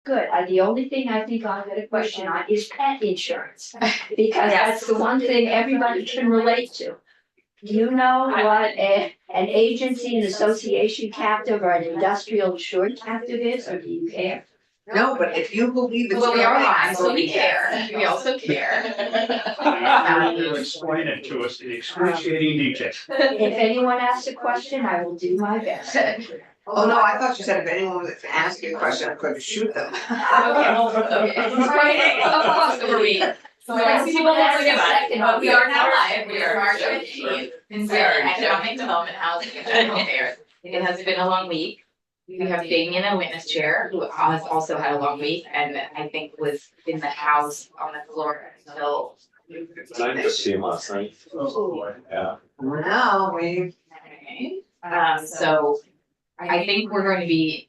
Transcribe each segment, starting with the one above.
Good. The only thing I think I'll get a question on is pet insurance. Because that's the one thing everybody can relate to. Do you know what an agency, an association captive, or an industrial insured captive is, or do you care? No, but if you believe it's. Well, we are going, live, so we care. We also care. You explain it to us in excruciating detail. If anyone asks a question, I will do my best. Oh, no, I thought you said if anyone was asking a question, I could shoot them. Okay. Friday, a crossover week. So I see people next week, but we are now live. We are March 15th. And so economic development, housing and general affairs. It has been a long week. We have Damien, a witness chair, who has also had a long week and I think was in the house on the floor until. I just seen last night. Yeah. No, we. So I think we're going to be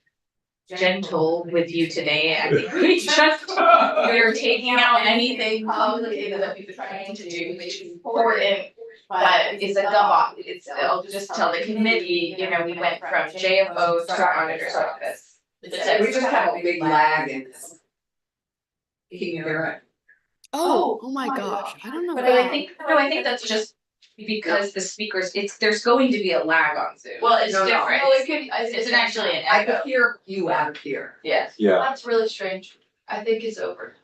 gentle with you today. I think we're taking out anything complicated that we've been trying to do, which is important. But it's a gov. I'll just tell the committee, we went from JFO to our auditor's office. We just have a big lag in this. Can you hear it? Oh my gosh, I don't know. But I think that's just because the speakers, there's going to be a lag on Zoom. Well, it's No, no. different. Well, it could, It's actually an I could echo. hear you out of here. Yes. Yeah. that's really strange. I think it's over.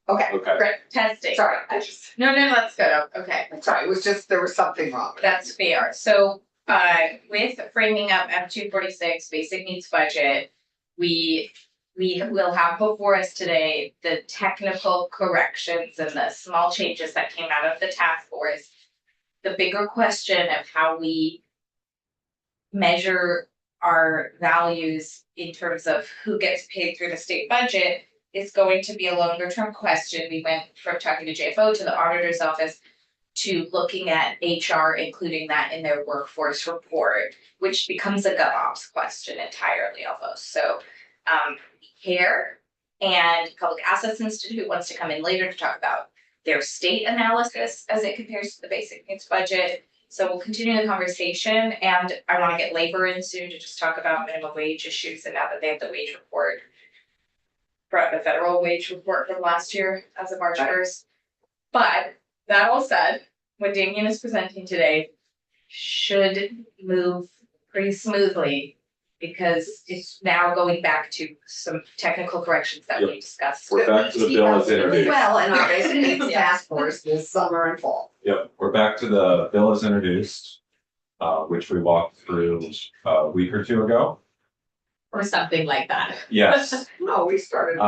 Okay, Okay. Great, testing. sorry, I just, No, that's good. Okay. sorry, it was just, there was something wrong. with it. That's fair. So, with framing up F-246 basic needs budget, we will have before us today the technical corrections and the small changes that came out of the task force. The bigger question of how we measure our values in terms of who gets paid through the state budget is going to be a longer term question. We went from talking to JFO to the auditor's office to looking at HR, including that in their workforce report, which becomes a GovOps question entirely almost. So CARE and Public Assets Institute wants to come in later to talk about their state analysis as it compares to the basic needs budget. So we'll continue the conversation, and I want to get labor in soon to just talk about minimum wage issues, and now that they have the wage report, the federal wage report from last year as of March 1st. But that all said, what Damien is presenting today should move pretty smoothly because it's now going back to some technical corrections that we discussed. We're back to the bill as introduced. Well, and our basic needs task force is summer and fall. Yep, we're back to the bill as introduced, which we walked through a week or two ago. Or something like that. Yes, No, we started.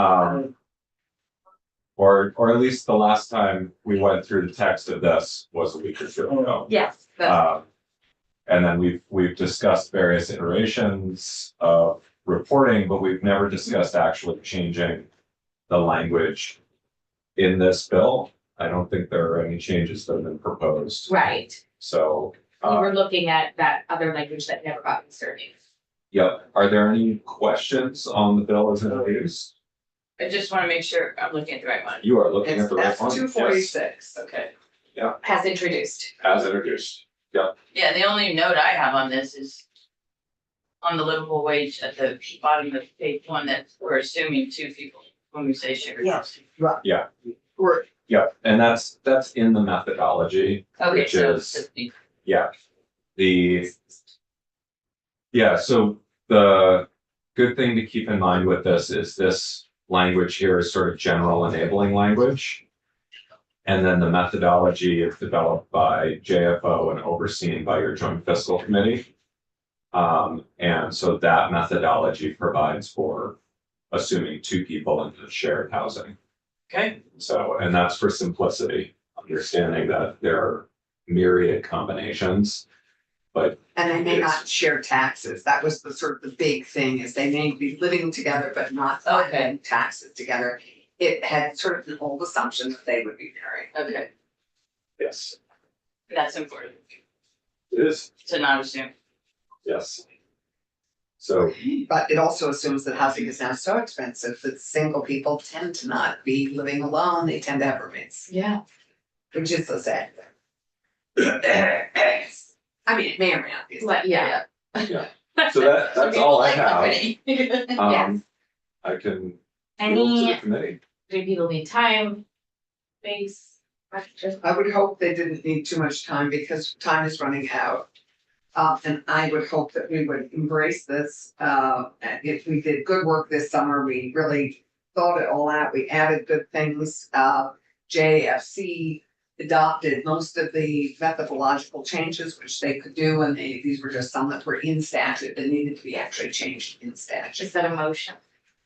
or at least the last time we went through the text of this was a week or two ago. Yes. And then we've discussed various iterations of reporting, but we've never discussed actually changing the language in this bill. I don't think there are any changes that have been proposed. Right. So, We were looking at that other language that never got inserted. yep. Are there any questions on the bill as introduced? I just want to make sure I'm looking at the right one. You are looking It's at the right F one. 246. Okay. Yeah. Has introduced. As introduced. Yeah, the only note I have on this is on the livable wage at the bottom of page 1 that we're assuming 2 people when we say shared. Yes. housing. Yeah. We're, Yep, and that's in the methodology, Okay, which so is, yeah. So the good thing to keep in mind with this is this language here is sort of general enabling language. And then the methodology is developed by JFO and overseen by your joint fiscal committee. And so that methodology provides for assuming 2 people into the shared housing. Okay. So, and that's for simplicity, understanding that there are myriad combinations. But and they may not share taxes. That was the sort of the big thing is they may be living together, but not filing taxes together. It had sort of an old assumption that they would be married. Okay, yes, that's important it is, to not assume. yes. So, But it also assumes that housing is now so expensive that single people tend to not be living alone. They tend to have roommates, Yeah. which is so sad. I mean, it may or may not be. Yeah. so that's all I have. Yes. I can Kudos to the Any, committee. do people need time? Space? Questions? I would hope they didn't need too much time because time is running out. And I would hope that we would embrace this, and if we did good work this summer, we really thought it all out, we added good things, JFC adopted most of the methodological changes which they could do, and these were just some that were in statute that needed to be actually changed in statute. Is that a motion?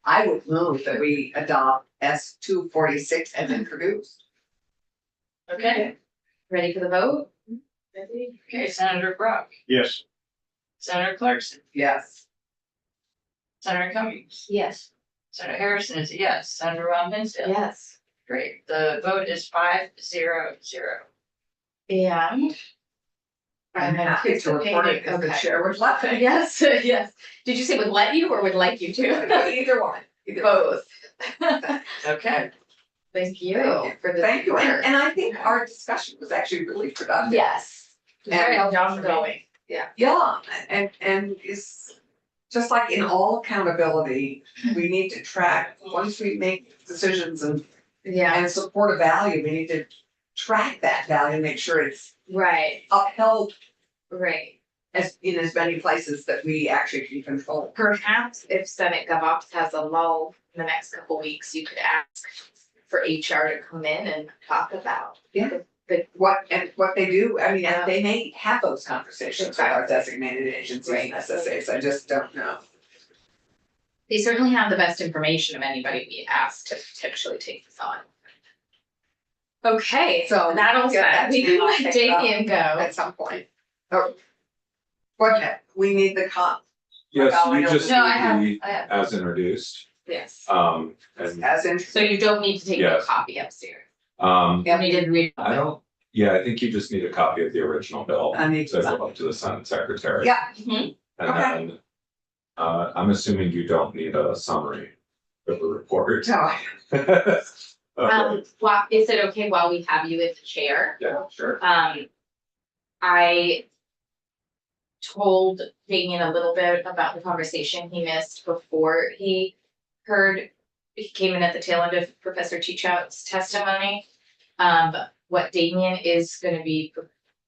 I would move that we adopt S 246 as introduced. Okay. Ready for the vote? Ready? Okay, Senator Brock, Yes. Senator Clarkson, Yes. Senator Cummings, Yes. Senator Harrison is a yes, Senator Ron Hinsdale. Yes. Great, the vote is 5-0-0. And. I'm happy to report it because the Okay. chair was laughing. Yes, yes. Did you say would let you or would like you to? Either one. Either one. Both. Okay, Thank you Thank you. for the. Thank you, support. and I think our discussion was actually really productive. Yes. Very And- ongoing. Yeah, and it's just like in all accountability, we need to track, once we make decisions Yeah, and support a value, we need to track that value, make sure it's right, upheld right. as in as many places that we actually can control. Perhaps if Senate GovOps has a lull in the next couple weeks, you could ask for HR to come in and talk about. What they do, I mean, and they may have those conversations with our designated agencies and Right. SSAs, I just don't know. They certainly have the best information of anybody we asked to potentially take this on. Okay, So, so that'll get that set, we to me, can I'll let take it up. Damien go. At some point. Oh. What, we need the Yes, Oh, I you know. just No, I need the, I have, as introduced, yes. and, as in. So you don't need to take a Yes. copy upstairs. Yeah, You didn't read. I don't, yeah, I think you just need a copy of the original bill. I need To to. go up to the Senate Secretary. Yeah, Mhm. And okay. then, I'm assuming you don't need a summary of the report. no, Okay, Well, is it okay while we have you as the chair? yeah, sure. I told Damien a little bit about the conversation he missed before he came in at the tail end of Professor Teachout's testimony. What Damien is gonna be,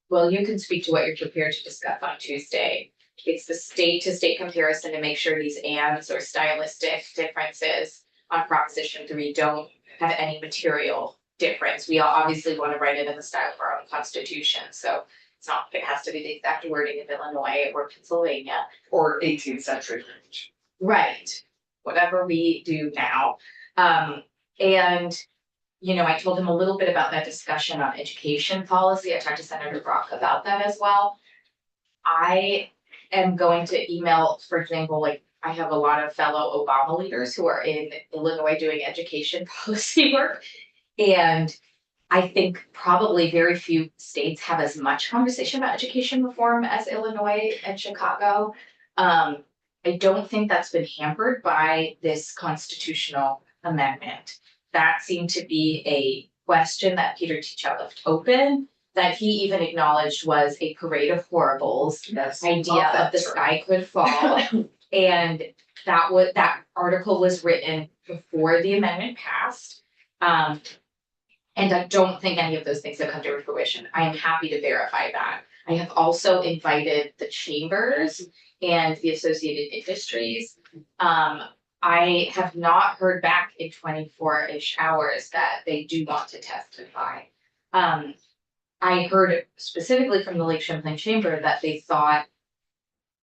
well, you can speak to what you're prepared to discuss on Tuesday. It's the state to state comparison to make sure these ands or stylistic differences on Proposition 3 don't have any material difference. We all obviously want to write it in the style of our own constitution, so it's not, it has to be the exact wording of Illinois or Pennsylvania. or 18th century. Right. Whatever we do now. And, you know, I told him a little bit about that discussion on education policy. I talked to Senator Brock about that as well. I am going to email, for example, like I have a lot of fellow Obama leaders who are in Illinois doing education policy work. And I think probably very few states have as much conversation about education reform as Illinois and Chicago. I don't think that's been hampered by this constitutional amendment. That seemed to be a question that Peter Teachout left open, that he even acknowledged was a parade of horribles Yes. idea of the sky could fall. And that article was written before the amendment passed. And I don't think any of those things have come to fruition. I am happy to verify that. I have also invited the chambers and the associated industries. I have not heard back in 24-ish hours that they do want to testify. I heard specifically from the Lake Champlain Chamber that they thought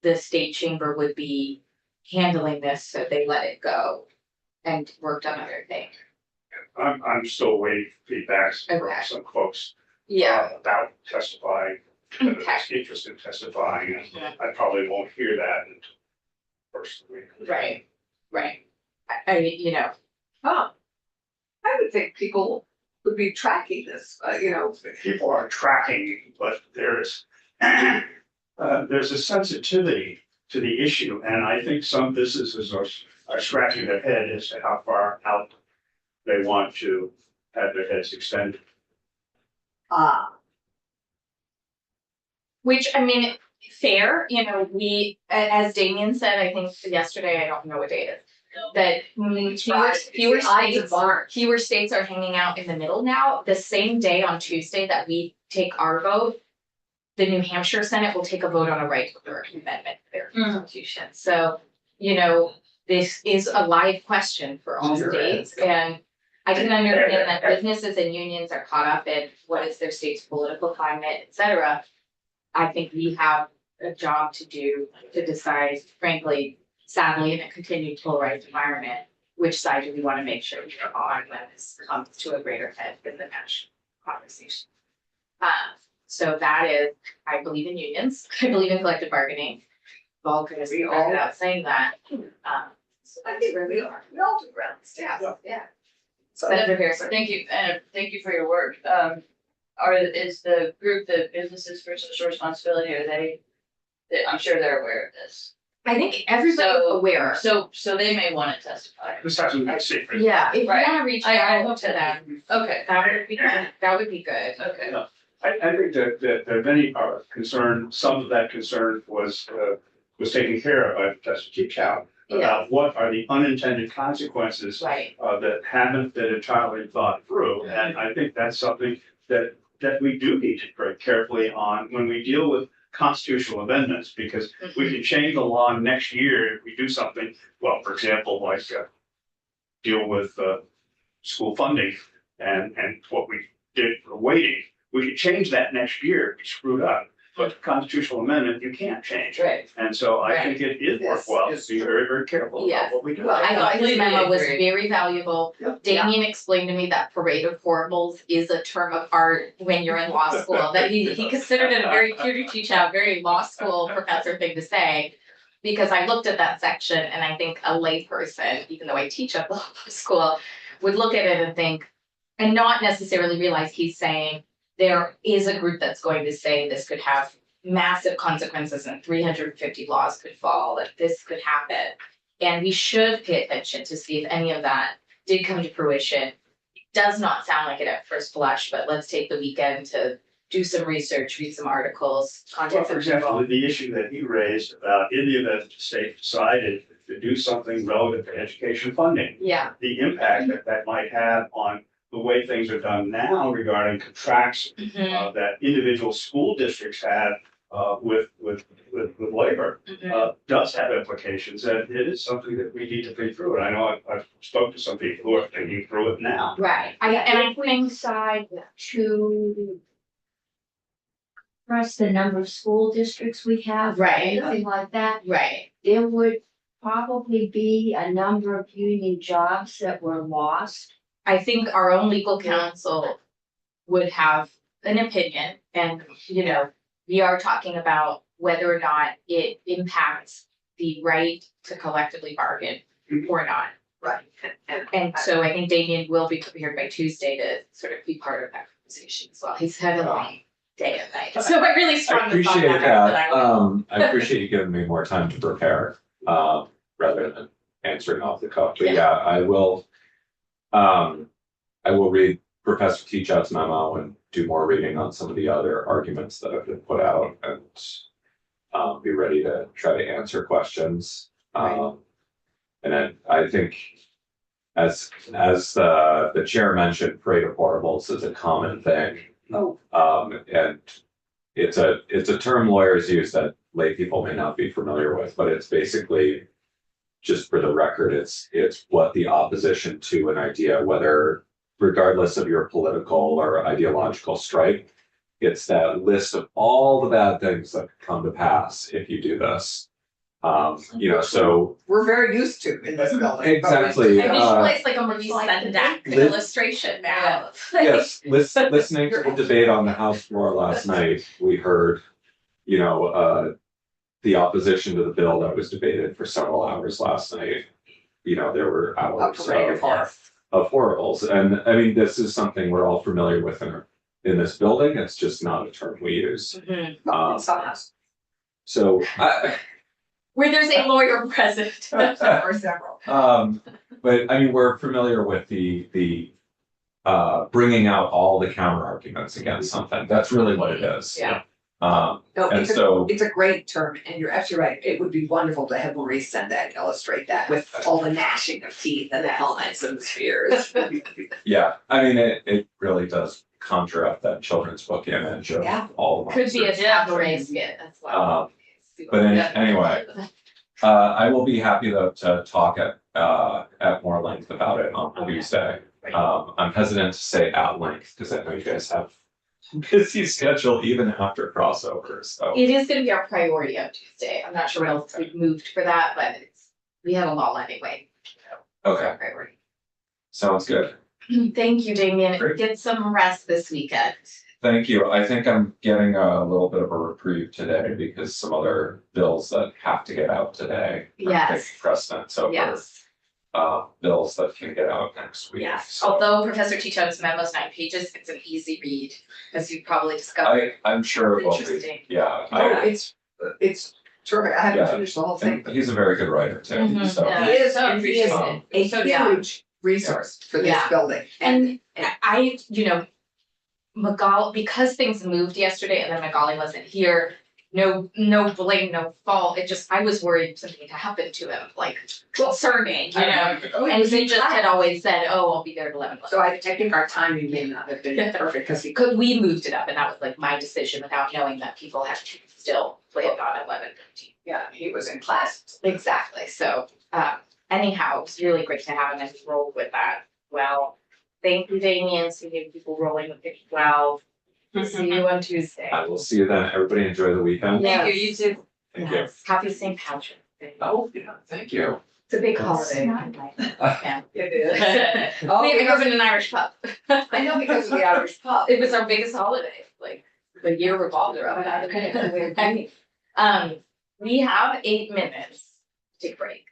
the state chamber would be handling this, so they let it go and worked on other things. I'm still waiting for feedbacks from Okay. some folks. Yeah, About testifying, whether Okay. there's interest in testifying, and Yeah. I probably won't hear that until first week. right. You know, Huh. I would think people would be tracking this, People are tracking, but there's a sensitivity to the issue, and I think some businesses are scratching their head as to how far out they want to have their heads extended. which I mean, fair, you know, we, as Damien said, I think yesterday, I don't know what day it is. that fewer Eyes of states, barn. fewer states are hanging out in the middle now. The same day on Tuesday that we take our vote, the New Hampshire Senate will take a vote on a right to work amendment to their constitution. So, you know, this is a live question for all Sure states, and I can understand that businesses and unions are caught up in what is their state's political climate, et cetera. I think we have a job to do to decide, frankly, sadly, in a continued polarized environment, which side do we want to make sure we are on when this comes to a greater head in the national conversation. So that is, I believe in unions, I believe in collective bargaining. All kind of started out saying that. So I that's think where we we are, are. we all do around this town. Yeah. So Senator Harrison. Thank you, and thank you for your work. Is the group, the Businesses for Social Responsibility, I'm sure they're aware of this. I think everybody's So- aware. So they may want to testify. This hasn't been secret. Yeah, if you Right. wanna reach I out hope to them, Okay, that would be good. okay. I think that many are concerned, some of that concern was taken care of by Professor Teachout about what are the unintended consequences Right. that haven't been entirely thought through. And I think that's something that we do need to very carefully on when we deal with constitutional amendments, because we can change the law next year if we do something, well, for example, like deal with school funding and what we did for weighting. We could change that next year if we screwed up, but the constitutional amendment, you can't change. Right. And so I think it is Yes, worthwhile yes. to be very, very careful Yeah. about what we do. Well, I thought his completely memo was agree. very valuable. Yep. Damien explained to me that parade of horribles is a term of art when you're in law school, that he considered it a very Peter Teachout, very law school professor thing to say. Because I looked at that section and I think a layperson, even though I teach at law school, would look at it and think, and not necessarily realize he's saying, there is a group that's going to say this could have massive consequences and 350 laws could fall, that this could happen. And we should pay attention to see if any of that did come to fruition. It does not sound like it at first blush, but let's take the weekend to do some research, read some articles, Well, contact for some example, people. the issue that he raised about in the event the state decided to do something relative to education funding, Yeah, the impact that that might have on the way things are done now regarding contracts that individual school districts have with labor does have implications, and it is something that we need to think through. And I know I've spoken to some people who are thinking through it now. right. And I if we decide to press the number of school districts we have, or Right. anything like that, right. there would probably be a number of union jobs that were lost. I think our own legal counsel would have an opinion, and, you know, we are talking about whether or not it impacts the right to collectively bargain or not. Right. And so I think Damien will be prepared by Tuesday to sort of be part of that conversation as well. He's had a long day and night, so I really I strongly thought appreciate that. that. I appreciate you giving me more time to prepare, rather than answering off the cuff. But yeah, I will read Professor Teachout's memo and do more reading on some of the other arguments that have been put out and be ready to try to answer questions. And then I think as the chair mentioned, parade of horribles is a common thing. Oh. And it's a term lawyers use that lay people may not be familiar with, but it's basically, just for the record, it's what the opposition to an idea, whether regardless of your political or ideological stripe, it's that list of all the bad things that could come to pass if you do this. So We're very used to in this building. exactly. I visualize like a Maurice Sendak Liz- illustration now. Yes, listening to the debate on the House floor last night, we heard, the opposition to the bill that was debated for several hours last night. There were hours of horribles. And I mean, this is something we're all familiar with in this building. It's just not a term we use. So Where there's a lawyer present. Or several. but I mean, we're familiar with the bringing out all the counter arguments against something. That's really what it is. Yeah. No, And it's a, so, it's a great term, and you're absolutely right. It would be wonderful to have Marie send that, and illustrate that with all the gnashing of teeth and the helmets and the spheres. yeah, I mean, it really does conjure up that children's book image of Yeah. all of Could be a monsters. cabaret skit as well. But anyway, I will be happy to talk at more length about it on Okay. Tuesday. I'm hesitant to say at length, because I know you guys have a busy schedule even after crossovers, so. It is gonna be our priority on Tuesday. I'm not sure what else we've moved for that, but we had a lot anyway. Okay, Priority. sounds good. Thank you, Damien. Great. Get some rest this weekend. Thank you. I think I'm getting a little bit of a reprieve today because some other bills that have to get out today. are Yes. taking precedence over, Yes. bills that can get out next week. Yes, So although Professor Tito's memo is 9 pages, it's an easy read, as you probably discovered. I'm sure it will be, Interesting. yeah. Oh, it's terrific. I haven't Yeah. finished the whole thing. And he's a very good writer too, Mhm. so. Yeah. He is, So and he is appreciate a So, yeah. huge resource for this Yeah. building. And I, Magali, because things moved yesterday and then Magali wasn't here, no blame, no fault. I was worried something had happened to him, like concerning, And he just had always said, oh, I'll be there at 11. So I think our timing may not have been perfect, because he Because we moved it up and that was like my decision without knowing that people had to still planned on 11:15. yeah, he was in class. Exactly, so, anyhow, it was really great to have him and he rolled with that well. Thank you, Damien, so you have people rolling with it well. See you on Tuesday. I will see you then. Everybody enjoy the weekend. Thank you, you too. Thank you. Happy St. Patrick's Day. Oh, yeah, thank you. It's a big That's- holiday. Yeah. It is. We Oh, haven't because, opened an Irish pub. I know, because of the Irish pub. It was our biggest holiday, like, the year revolved around that. We have 8 minutes to take a break.